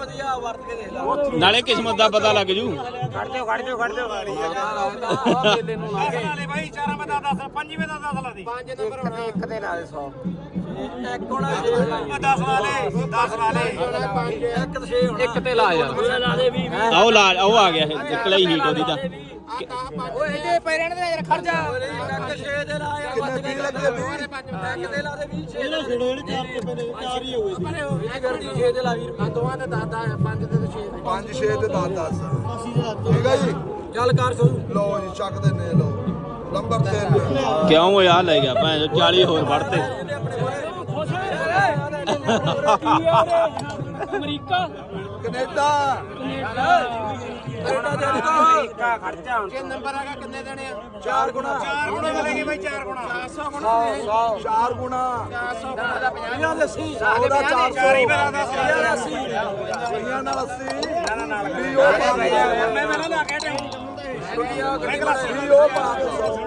ਵਧੀਆ ਵਰਤ ਕੇ ਦੇਖ ਲਾ ਨਾਲੇ ਕਿਸਮਤ ਦਾ ਪਤਾ ਲੱਗ ਜੂ ਖੜ ਜਾਓ ਮੇਲੇ ਨੂੰ ਲਾ ਕੇ ਨਾਲੇ ਬਾਈ ਚਾਰਾਂ ਮੈਂ 10 ਪੰਜਵੇਂ ਦਾ 10 ਲਾ ਦੇ ਪੰਜ ਨੰਬਰ ਹੋਣਾ ਇੱਕ ਤੇ ਲਾ ਦੇ 100 ਇੱਕ ਹੋਣਾ 6 10 ਲਾ ਲੈ 10 ਲਾ ਲੈ ਇੱਕ ਤੇ 6 ਹੋਣਾ ਇੱਕ ਤੇ ਲਾ ਯਾਰ ਲਾ ਦੇ 20 ਆਓ ਲਾ ਉਹ ਆ ਗਿਆ ਨਿਕਲਿਆ ਹੀ ਹੀਟ ਉਹਦੀ ਤਾਂ ਓਏ ਇਹਦੇ ਪੈਰਾਂ ਦੇ ਯਾਰ ਖੜ ਜਾ ਇੱਕ 6 ਦੇ ਲਾ ਯਾਰ ਵੱਜ ਗਈ ਲੱਗੇ 20 ਇੱਕ ਤੇ ਲਾ ਦੇ 20 6 ਇਹਨੇ ਛੜੋ ਇਹਨੇ 4 ਤੇ ਪੈਨੇ 4 ਹੀ ਹੋਏ ਸੀ ਇਹ ਗਰਦੀ 6 ਦੇ ਲਾ 20 ਰੁਪਏ ਦੋਵਾਂ ਦੇ 10 10 5 ਤੇ 6 5 6 ਤੇ 10 10 ਠੀਕ ਹੈ ਜੀ ਚੱਲ ਕਰ ਸ਼ੁਰੂ ਲਓ ਜੀ ਚੱਕ ਦਿੰਨੇ ਲਓ ਨੰਬਰ 3 ਕਿਉਂ ਉਹ ਆ ਲੈ ਗਿਆ ਭੈਣ 40 ਹੋਰ ਵੜਤੇ ਅਮਰੀਕਾ ਕੈਨੇਡਾ ਅਮਰੀਕਾ ਖਰਚਾ ਹੁਣ ਕਿੰਨੇ ਨੰਬਰ ਆਗਾ ਕਿੰਨੇ ਦੇਣੇ ਆ 4 ਗੁਣਾ 4 ਗੁਣਾ ਮਿਲੇਗੇ ਬਾਈ 4 ਗੁਣਾ 400 ਗੁਣਾ 4 ਗੁਣਾ 400 ਗੁਣਾ ਦਾ 50 ਲੱਸੀ ਉਹਦਾ 400 ਚਾਰ ਹੀ ਮੇਰਾ 10 20 ਨਾਲ 80 ਨਾਲ 20 ਉਹ ਪਾ ਦੇ ਮੈਂ ਲਾ ਕੇ ਟਾਈਮ ਉਹ ਪਾ ਦੇ